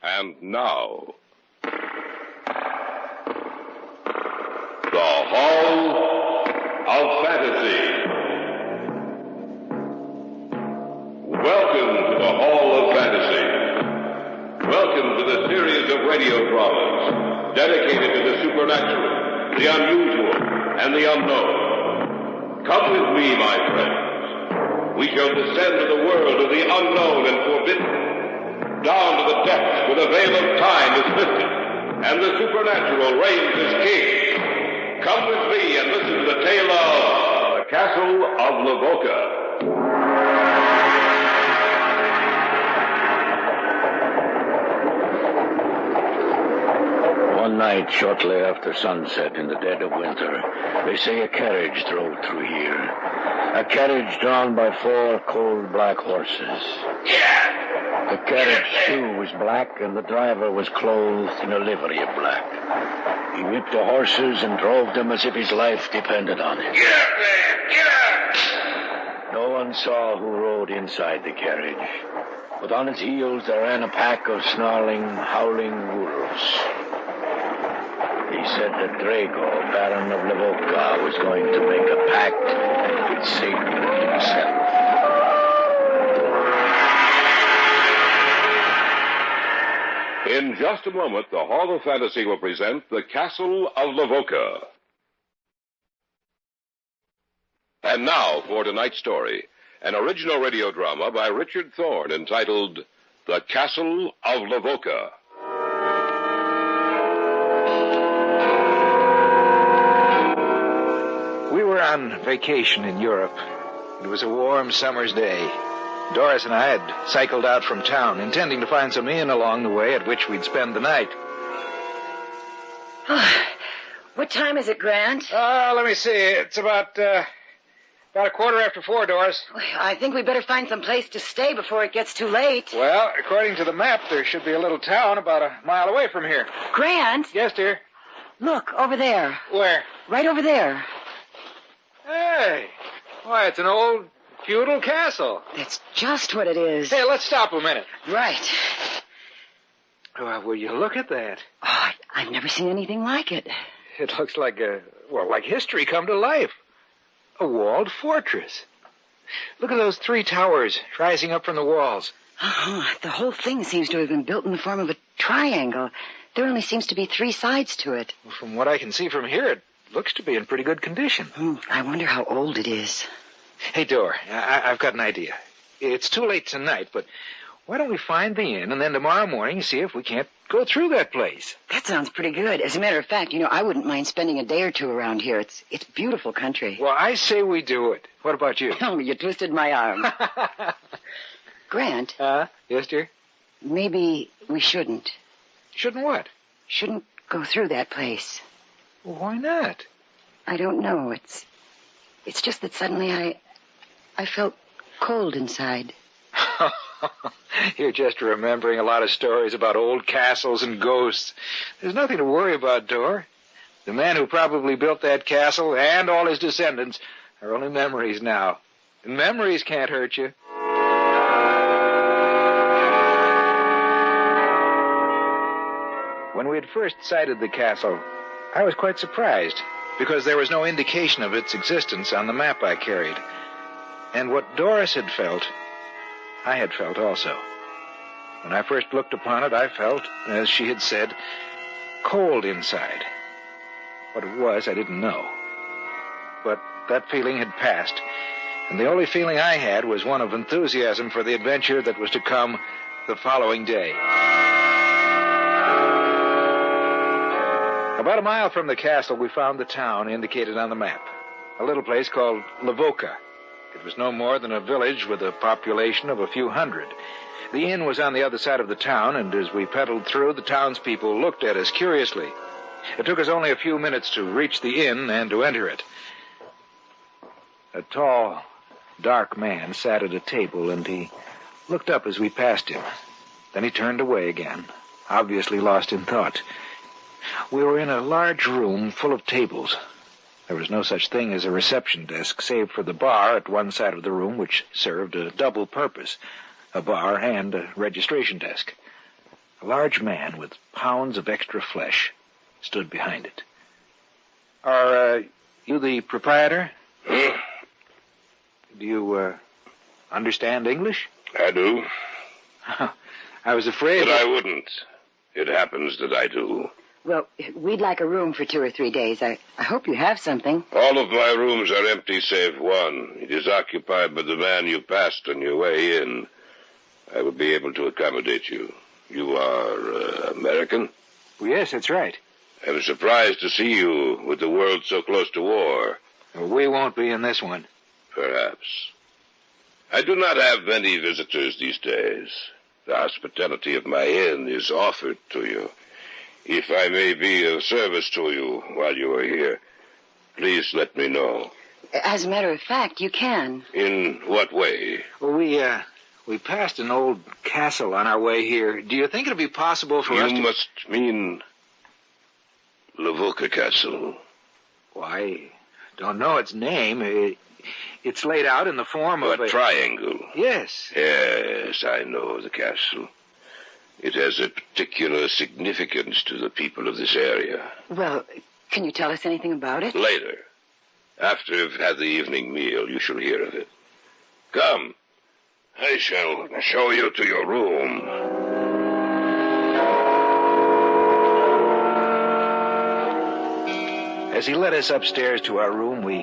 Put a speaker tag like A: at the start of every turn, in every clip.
A: And now, the Hall of Fantasy. Welcome to the Hall of Fantasy. Welcome to the series of radio dramas dedicated to the supernatural, the unusual, and the unknown. Come with me, my friends. We shall descend to the world of the unknown and forbidden. Down to the depths where the veil of time is lifted, and the supernatural reigns as king. Come with me and listen to the tale of the Castle of Lavoca.
B: One night, shortly after sunset in the dead of winter, they say a carriage drove through here. A carriage drawn by 4 cold black horses. The carriage, too, was black, and the driver was clothed in a livery of black. He whipped the horses and drove them as if his life depended on it.
C: Get up there! Get up!
B: No one saw who rode inside the carriage, but on its heels there ran a pack of snarling, howling wolves. He said that Drago, Baron of Lavoca, was going to make a pact with Satan himself.
A: In just a moment, the Hall of Fantasy will present the Castle of Lavoca. And now for tonight's story, an original radio drama by Richard Thorne entitled The Castle of Lavoca.
D: We were on vacation in Europe. It was a warm summer's day. Doris and I had cycled out from town, intending to find some inn along the way at which we'd spend the night.
E: What time is it, Grant?
D: Let me see. It's about a 4:15, Doris.
E: I think we better find some place to stay before it gets too late.
D: Well, according to the map, there should be a little town about a mile away from here.
E: Grant?
D: Yes, dear?
E: Look, over there.
D: Where?
E: Right over there.
D: Hey. Why, it's an old feudal castle.
E: That's just what it is.
D: Hey, let's stop a minute.
E: Right.
D: Well, will you look at that?
E: Oh, I've never seen anything like it.
D: It looks like like history come to life. A walled fortress. Look at those 3 towers rising up from the walls.
E: The whole thing seems to have been built in the form of a triangle. There only seems to be 3 sides to it.
D: Well, from what I can see from here, it looks to be in pretty good condition.
E: I wonder how old it is.
D: Hey, Dor, I've got an idea. It's too late tonight, but why don't we find the inn and then tomorrow morning see if we can't go through that place?
E: That sounds pretty good. As a matter of fact, I wouldn't mind spending a day or 2 around here. It's beautiful country.
D: Well, I say we do it. What about you?
E: Oh, you twisted my arm. Grant?
D: Yes, dear?
E: Maybe we shouldn't.
D: Shouldn't what?
E: Shouldn't go through that place.
D: Well, why not?
E: I don't know. It's just that suddenly I felt cold inside.
D: You're just remembering a lot of stories about old castles and ghosts. There's nothing to worry about, Dor. The man who probably built that castle and all his descendants are only memories now. And memories can't hurt you. When we had first sighted the castle, I was quite surprised, because there was no indication of its existence on the map I carried. And what Doris had felt, I had felt also. When I first looked upon it, I felt, as she had said, cold inside. What it was, I didn't know. But that feeling had passed, and the only feeling I had was one of enthusiasm for the adventure that was to come the following day. About a mile from the castle, we found the town indicated on the map, a little place called Lavoca. It was no more than a village with a population of a few hundred. The inn was on the other side of the town, and as we pedaled through, the townspeople looked at us curiously. It took us only a few minutes to reach the inn and to enter it. A tall, dark man sat at a table, and he looked up as we passed him. Then he turned away again, obviously lost in thought. We were in a large room full of tables. There was no such thing as a reception desk, save for the bar at one side of the room, which served a double purpose, a bar and a registration desk. A large man with pounds of extra flesh stood behind it. Are you the proprietor?
A: Hmm?
D: Do you understand English?
A: I do.
D: I was afraid...
A: But I wouldn't. It happens that I do.
E: Well, we'd like a room for 2 or 3 days. I hope you have something.
A: All of my rooms are empty save one. It is occupied by the man you passed on your way in. I will be able to accommodate you. You are American?
D: Well, yes, that's right.
A: I'm surprised to see you with the world so close to war.
D: We won't be in this one.
A: Perhaps. I do not have many visitors these days. The hospitality of my inn is offered to you. If I may be of service to you while you are here, please let me know.
E: As a matter of fact, you can.
A: In what way?
D: Well, we passed an old castle on our way here. Do you think it'd be possible for us to...
A: You must mean Lavoca Castle.
D: Why, don't know its name. It's laid out in the form of
A: a triangle.
D: Yes.
A: Yes, I know the castle. It has a particular significance to the people of this area.
E: Well, can you tell us anything about it?
A: Later. After you've had the evening meal, you shall hear of it. Come. I shall show you to your room.
D: As he led us upstairs to our room, we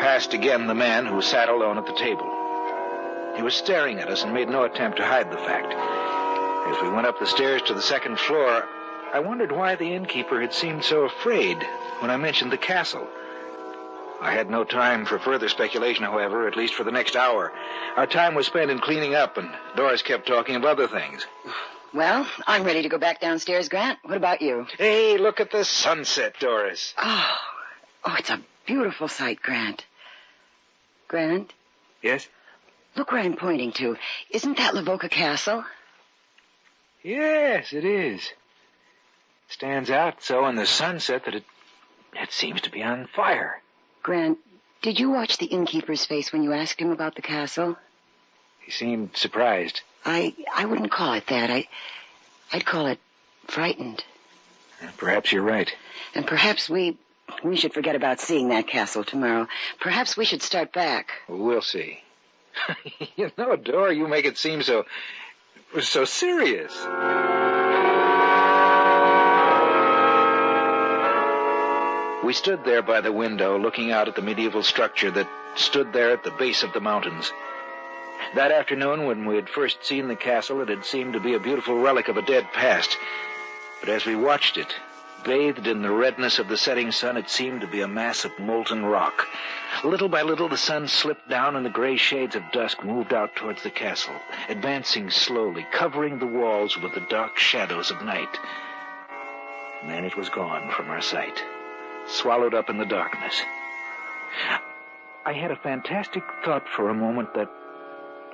D: passed again the man who sat alone at the table. He was staring at us and made no attempt to hide the fact. As we went up the stairs to the second floor, I wondered why the innkeeper had seemed so afraid when I mentioned the castle. I had no time for further speculation, however, at least for the next hour. Our time was spent in cleaning up, and Doris kept talking of other things.
E: Well, I'm ready to go back downstairs, Grant. What about you?
D: Hey, look at the sunset, Doris.
E: Oh, it's a beautiful sight, Grant. Grant?
D: Yes?
E: Look where I'm pointing to. Isn't that Lavoca Castle?
D: Yes, it is. It stands out so in the sunset that it seems to be on fire.
E: Grant, did you watch the innkeeper's face when you asked him about the castle?
D: He seemed surprised.
E: I wouldn't call it that. I'd call it frightened.
D: Perhaps you're right.
E: And perhaps we should forget about seeing that castle tomorrow. Perhaps we should start back.
D: We'll see. You know, Dora, you make it seem so serious. We stood there by the window, looking out at the medieval structure that stood there at the base of the mountains. That afternoon, when we had first seen the castle, it had seemed to be a beautiful relic of a dead past. But as we watched it, bathed in the redness of the setting sun, it seemed to be a mass of molten rock. Little by little, the sun slipped down, and the gray shades of dusk moved out towards the castle, advancing slowly, covering the walls with the dark shadows of night. And then it was gone from our sight, swallowed up in the darkness. I had a fantastic thought for a moment that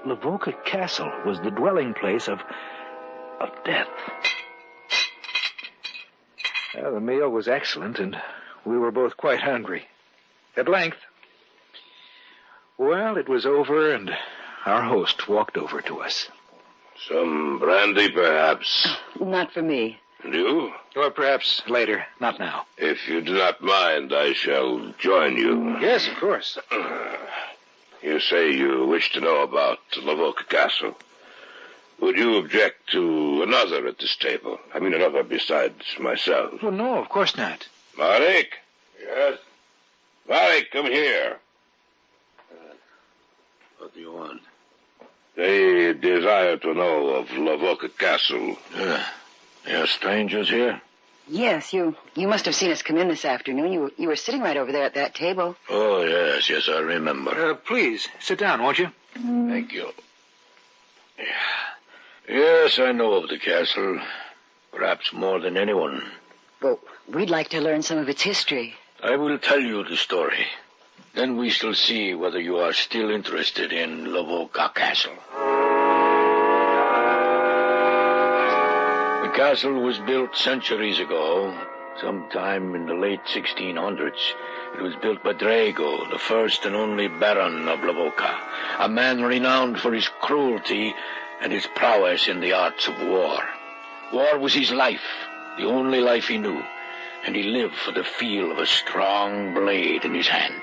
D: Lavoca Castle was the dwelling place of death. The meal was excellent, and we were both quite hungry. At length, it was over, and our host walked over to us.
A: Some brandy, perhaps?
E: Not for me.
A: And you?
D: Or perhaps later, not now.
A: If you do not mind, I shall join you.
D: Yes, of course.
A: You say you wish to know about Lavoca Castle. Would you object to another at this table? I mean, another besides myself.
D: Well, no, of course not.
A: Marek? Yes? Marek, come here.
B: What do you want?
A: They desire to know of Lavoca Castle.
B: There are strangers here?
E: Yes, you must have seen us come in this afternoon. You were sitting right over there at that table.
B: Oh, yes, I remember.
D: Please, sit down, won't you?
B: Thank you. Yes, I know of the castle. Perhaps more than anyone.
E: Well, we'd like to learn some of its history.
B: I will tell you the story. Then we shall see whether you are still interested in Lavoca Castle. The castle was built centuries ago, sometime in the late 1600s. It was built by Drago, the first and only Baron of Lavoca, a man renowned for his cruelty and his prowess in the arts of war. War was his life, the only life he knew, and he lived for the feel of a strong blade in his hand.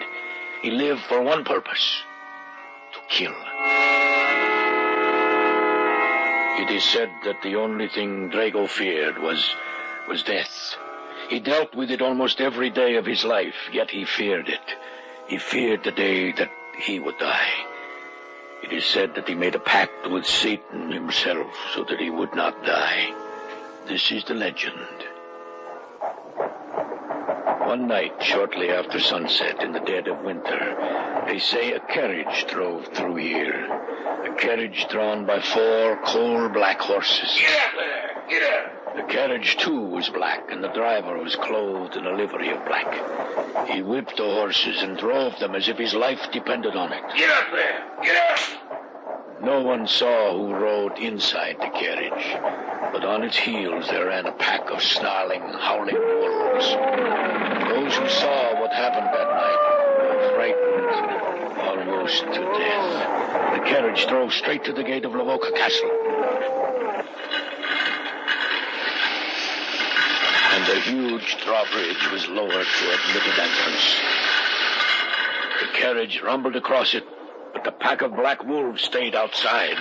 B: He lived for one purpose: to kill. It is said that the only thing Drago feared was death. He dealt with it almost every day of his life, yet he feared it. He feared the day that he would die. It is said that he made a pact with Satan himself so that he would not die. This is the legend. One night, shortly after sunset, in the dead of winter, they say a carriage drove through here. A carriage drawn by 4 coal-black horses.
C: Get up there! Get up!
B: The carriage, too, was black, and the driver was clothed in a livery of black. He whipped the horses and drove them as if his life depended on it.
C: Get up there! Get up!
B: No one saw who rode inside the carriage, but on its heels there ran a pack of snarling, howling wolves. Those who saw what happened that night were frightened almost to death. The carriage drove straight to the gate of Lavoca Castle. And a huge drawbridge was lowered to admit its entrance. The carriage rumbled across it, but the pack of black wolves stayed outside.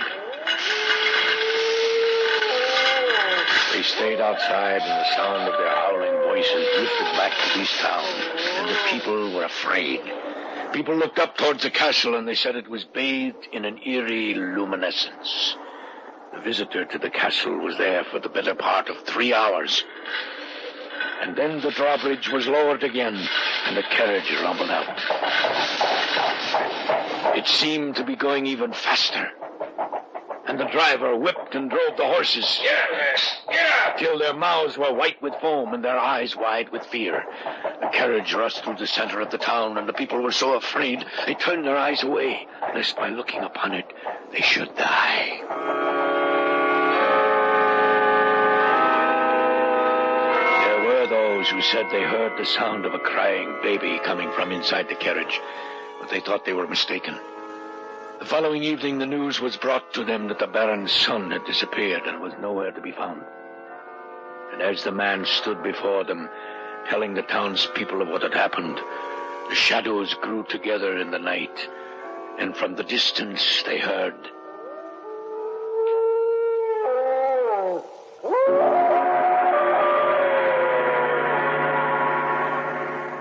B: They stayed outside, and the sound of their howling voices drifted back to this town, and the people were afraid. People looked up towards the castle, and they said it was bathed in an eerie luminescence. The visitor to the castle was there for the better part of 3 hours. And then the drawbridge was lowered again, and the carriage rumbled out. It seemed to be going even faster, and the driver whipped and drove the horses.
C: Get up there! Get up!
B: Till their mouths were white with foam and their eyes wide with fear. The carriage rushed through the center of the town, and the people were so afraid they turned their eyes away, lest by looking upon it they should die. There were those who said they heard the sound of a crying baby coming from inside the carriage, but they thought they were mistaken. The following evening, the news was brought to them that the Baron's son had disappeared and was nowhere to be found. And as the man stood before them, telling the townspeople of what had happened, the shadows grew together in the night, and from the distance they heard...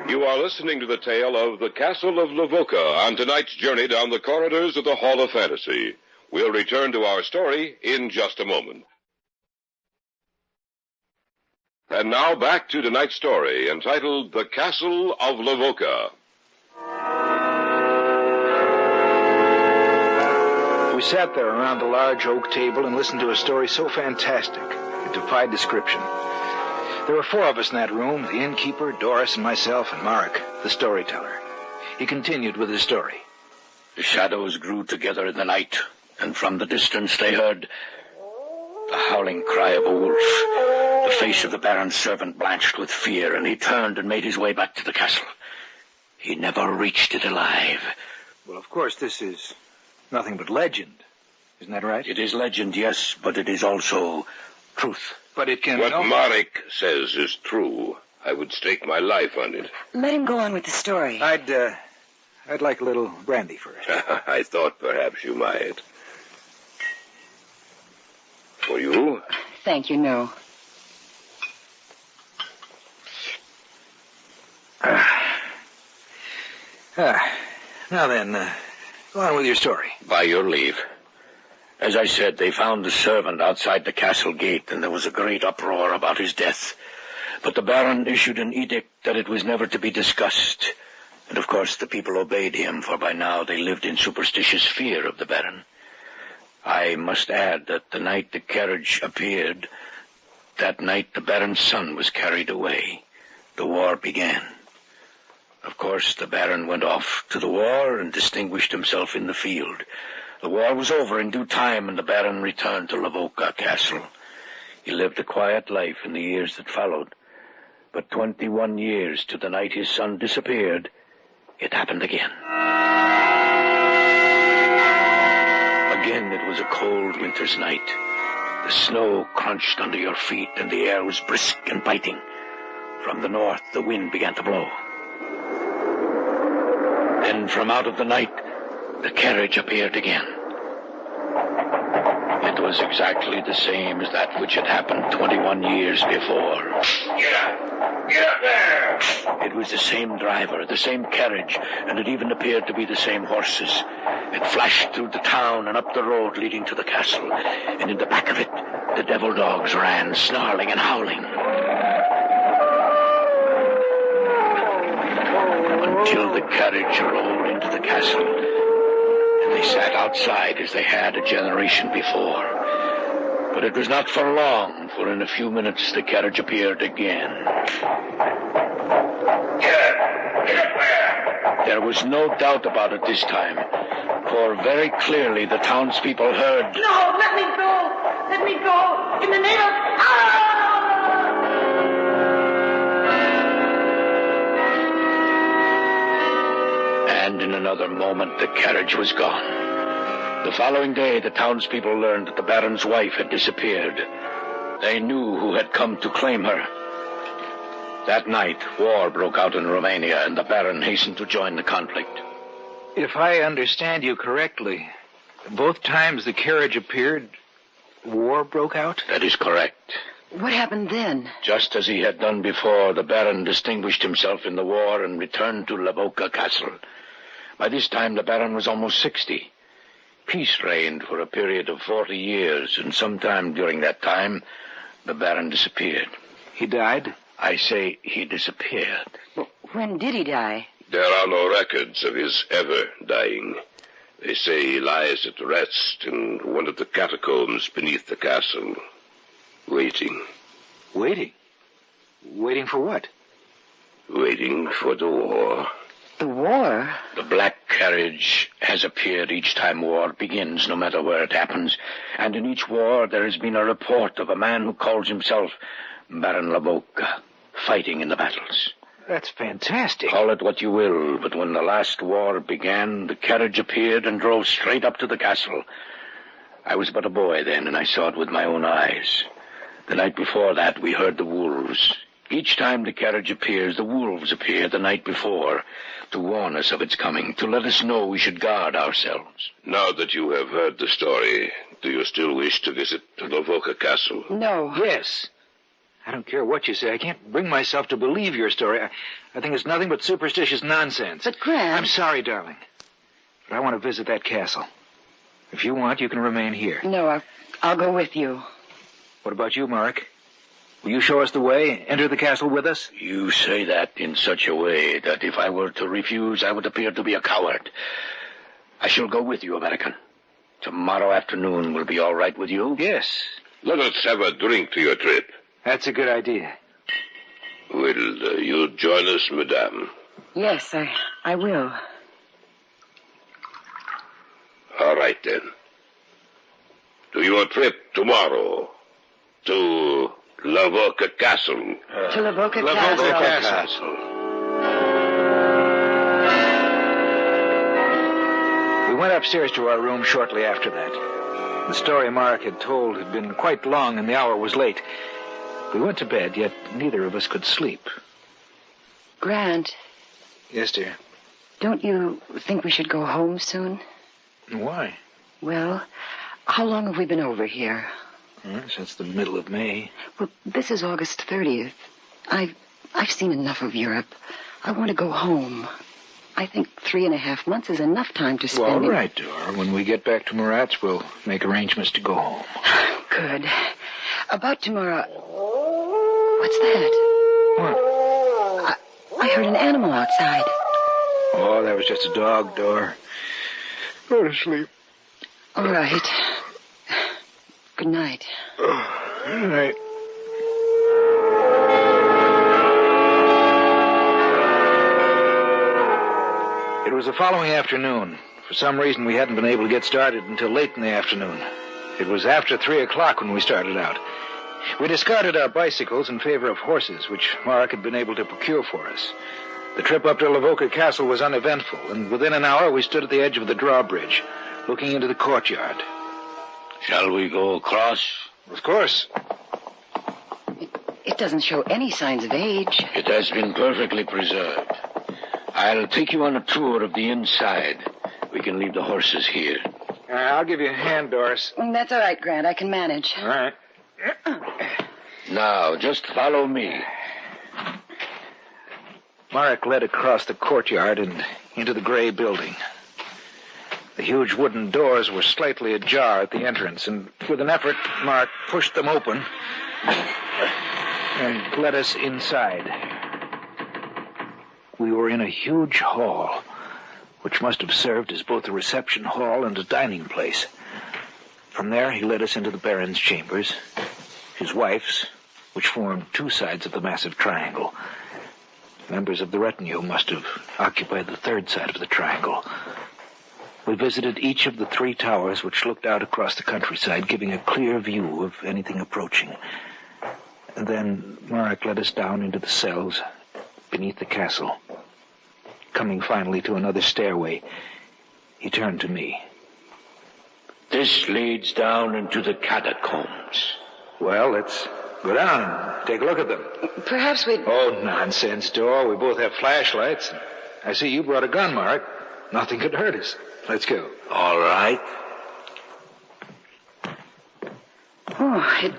A: You are listening to the tale of the Castle of Lavoca on tonight's journey down the corridors of the Hall of Fantasy. We'll return to our story in just a moment. And now back to tonight's story, entitled The Castle of Lavoca.
D: We sat there around the large oak table and listened to a story so fantastic it defied description. There were 4 of us in that room: the innkeeper, Doris, and myself, and Mark, the storyteller. He continued with his story.
B: The shadows grew together in the night, and from the distance they heard the howling cry of a wolf. The face of the Baron's servant blanched with fear, and he turned and made his way back to the castle. He never reached it alive.
D: Well, of course, this is nothing but legend. Isn't that right?
B: It is legend, yes, but it is also truth.
D: But it can...
A: What Marek says is true. I would stake my life on it.
E: Let him go on with the story.
D: I'd like a little brandy first.
A: I thought perhaps you might. For you?
E: Thank you, no.
D: Now then, go on with your story.
B: By your leave. As I said, they found the servant outside the castle gate, and there was a great uproar about his death. But the Baron issued an edict that it was never to be discussed. And of course the people obeyed him, for by now they lived in superstitious fear of the Baron. I must add that the night the carriage appeared, that night the Baron's son was carried away. The war began. Of course, the Baron went off to the war and distinguished himself in the field. The war was over in due time, and the Baron returned to Lavoca Castle. He lived a quiet life in the years that followed. But 21 years to the night his son disappeared, it happened again. Again, it was a cold winter's night. The snow crunched under your feet, and the air was brisk and biting. From the north, the wind began to blow. Then from out of the night, the carriage appeared again. It was exactly the same as that which had happened 21 years before.
C: Get up! Get up there!
B: It was the same driver, the same carriage, and it even appeared to be the same horses. It flashed through the town and up the road leading to the castle, and in the back of it, the devil dogs ran, snarling and howling. Until the carriage rolled into the castle, and they sat outside as they had a generation before. But it was not for long, for in a few minutes the carriage appeared again.
C: Get up! Get up there!
B: There was no doubt about it this time, for very clearly the townspeople heard...
F: No, let me go! Let me go! In the name of...
B: And in another moment the carriage was gone. The following day, the townspeople learned that the Baron's wife had disappeared. They knew who had come to claim her. That night, war broke out in Romania, and the Baron hastened to join the conflict.
D: If I understand you correctly, both times the carriage appeared, war broke out?
B: That is correct.
E: What happened then?
B: Just as he had done before, the Baron distinguished himself in the war and returned to Lavoca Castle. By this time, the Baron was almost 60. Peace reigned for a period of 40 years, and sometime during that time, the Baron disappeared.
D: He died?
B: I say he disappeared.
E: When did he die?
A: There are no records of his ever dying. They say he lies at rest in one of the catacombs beneath the castle, waiting.
D: Waiting? Waiting for what?
A: Waiting for the war.
E: The war?
B: The black carriage has appeared each time war begins, no matter where it happens. And in each war there has been a report of a man who calls himself Baron Lavoca, fighting in the battles.
D: That's fantastic.
B: Call it what you will, but when the last war began, the carriage appeared and drove straight up to the castle. I was but a boy then, and I saw it with my own eyes. The night before that, we heard the wolves. Each time the carriage appears, the wolves appear the night before, to warn us of its coming, to let us know we should guard ourselves.
A: Now that you have heard the story, do you still wish to visit Lavoca Castle?
E: No.
D: Yes. I don't care what you say. I can't bring myself to believe your story. I think it's nothing but superstitious nonsense.
E: But, Grant...
D: I'm sorry, darling. But I want to visit that castle. If you want, you can remain here.
E: No, I'll go with you.
D: What about you, Mark? Will you show us the way? Enter the castle with us?
B: You say that in such a way that if I were to refuse, I would appear to be a coward. I shall go with you, American. Tomorrow afternoon will be all right with you?
D: Yes.
A: Let us have a drink to your trip.
D: That's a good idea.
A: Will you join us, madame?
E: Yes, I will.
A: All right, then. To your trip tomorrow. To Lavoca Castle.
E: To Lavoca
D: Lavoca
E: Castle.
D: Castle. We went upstairs to our room shortly after that. The story Mark had told had been quite long, and the hour was late. We went to bed, yet neither of us could sleep.
E: Grant.
D: Yes, dear.
E: Don't you think we should go home soon?
D: Why?
E: Well, how long have we been over here?
D: Since the middle of May.
E: Well, this is August 30th. I've seen enough of Europe. I want to go home. I think 3.5 months is enough time to spend...
D: Well, all right, Dora. When we get back to Murat's, we'll make arrangements to go home.
E: Good. About tomorrow... What's that?
D: What?
E: I heard an animal outside.
D: Oh, that was just a dog, Dora. Go to sleep.
E: All right. Good night.
D: Good night. It was the following afternoon. For some reason, we hadn't been able to get started until late in the afternoon. It was after 3 o'clock when we started out. We discarded our bicycles in favor of horses, which Mark had been able to procure for us. The trip up to Lavoca Castle was uneventful, and within an hour we stood at the edge of the drawbridge, looking into the courtyard.
B: Shall we go across?
D: Of course.
E: It doesn't show any signs of age.
B: It has been perfectly preserved. I'll take you on a tour of the inside. We can leave the horses here.
D: I'll give you a hand, Doris.
E: That's all right, Grant. I can manage.
D: All right.
B: Now, just follow me.
D: Marek led across the courtyard and into the gray building. The huge wooden doors were slightly ajar at the entrance, and with an effort, Mark pushed them open and led us inside. We were in a huge hall, which must have served as both a reception hall and a dining place. From there, he led us into the Baron's chambers, his wife's, which formed two sides of the massive triangle. Members of the retinue must have occupied the third side of the triangle. We visited each of the three towers which looked out across the countryside, giving a clear view of anything approaching. And then Marek led us down into the cells beneath the castle. Coming finally to another stairway, he turned to me.
B: This leads down into the catacombs.
D: Well, let's go down and take a look at them.
E: Perhaps we'd...
D: Oh, nonsense, Dor. We both have flashlights. I see you brought a gun, Mark. Nothing could hurt us. Let's go.
B: All right.
E: Oh,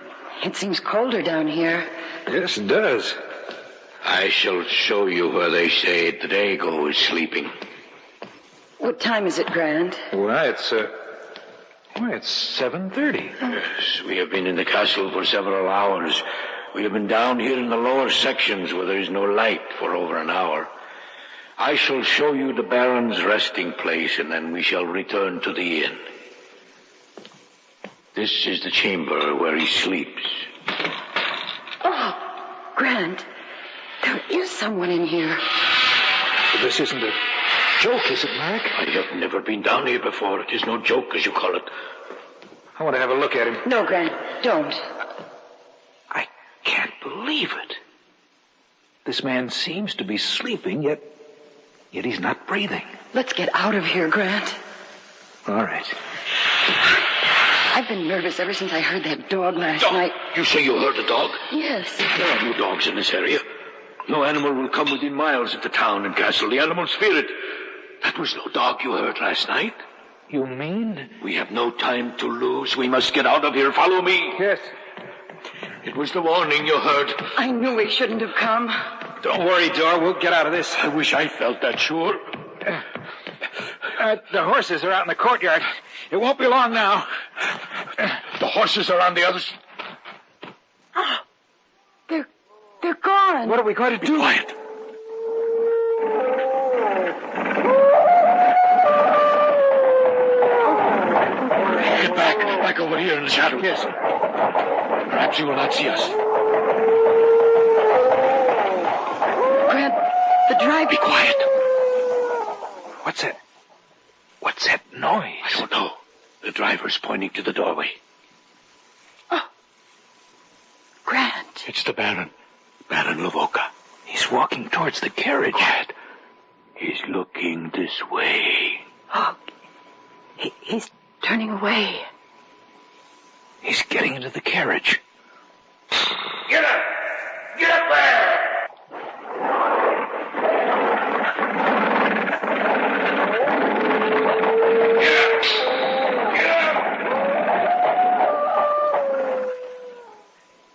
E: it seems colder down here.
D: Yes, it does.
B: I shall show you where they say Drago is sleeping.
E: What time is it, Grant?
D: Well, it's 7:30.
B: Yes, we have been in the castle for several hours. We have been down here in the lower sections where there is no light for over an hour. I shall show you the Baron's resting place, and then we shall return to the inn. This is the chamber where he sleeps.
E: Oh, Grant, there is someone in here.
D: This isn't a joke, is it, Mark?
B: I have never been down here before. It is no joke, as you call it.
D: I want to have a look at him.
E: No, Grant, don't.
D: I can't believe it. This man seems to be sleeping, yet he's not breathing.
E: Let's get out of here, Grant.
D: All right.
E: I've been nervous ever since I heard that dog last night.
B: You say you heard a dog?
E: Yes.
B: There are no dogs in this area. No animal will come within miles of the town and castle. The animals fear it. That was no dog you heard last night.
D: You mean?
B: We have no time to lose. We must get out of here. Follow me.
D: Yes.
B: It was the warning you heard.
E: I knew we shouldn't have come.
D: Don't worry, Dor. We'll get out of this.
B: I wish I felt that sure.
D: The horses are out in the courtyard. It won't be long now.
B: The horses are on the other side.
E: They're gone.
D: What are we going to do?
B: Be quiet. Get back over here in the shadow.
D: Yes.
B: Perhaps he will not see us.
E: Grant, the drive...
B: Be quiet.
D: What's that? What's that noise?
B: I don't know. The driver's pointing to the doorway.
E: Oh. Grant.
B: It's the Baron. Baron Lavoca.
D: He's walking towards the carriage.
B: Quiet. He's looking this way.
E: Oh. He's turning away.
D: He's getting into the carriage.
C: Get up! Get up there!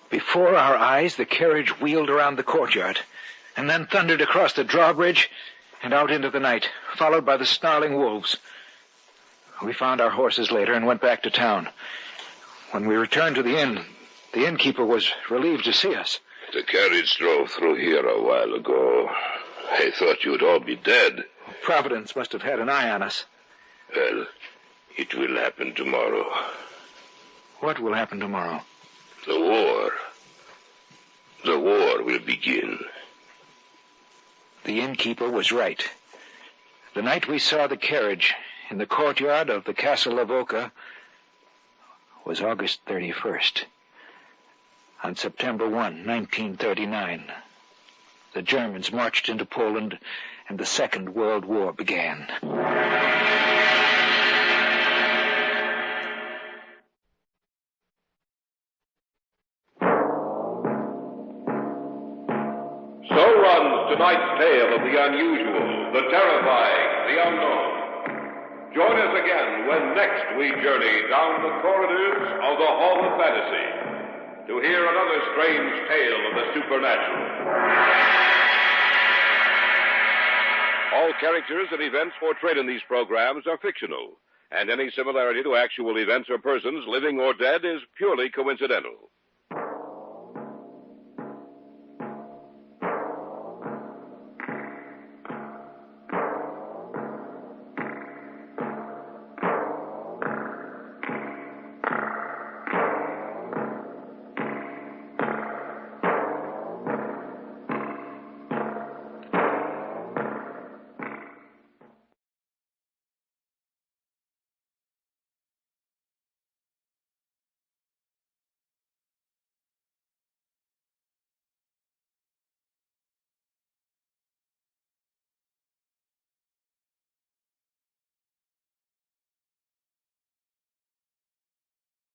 D: Before our eyes, the carriage wheeled around the courtyard, and then thundered across the drawbridge and out into the night, followed by the snarling wolves. We found our horses later and went back to town. When we returned to the inn, the innkeeper was relieved to see us.
A: The carriage drove through here a while ago. I thought you'd all be dead.
D: Providence must have had an eye on us.
A: Well, it will happen tomorrow.
D: What will happen tomorrow?
A: The war. The war will begin.
D: The innkeeper was right. The night we saw the carriage in the courtyard of the Castle Lavoca was August 31st. On September 1, 1939, the Germans marched into Poland and the Second World War began.
A: So runs tonight's tale of the unusual, the terrifying, the unknown. Join us again when next we journey down the corridors of the Hall of Fantasy to hear another strange tale of the supernatural. All characters and events portrayed in these programs are fictional, and any similarity to actual events or persons, living or dead, is purely coincidental.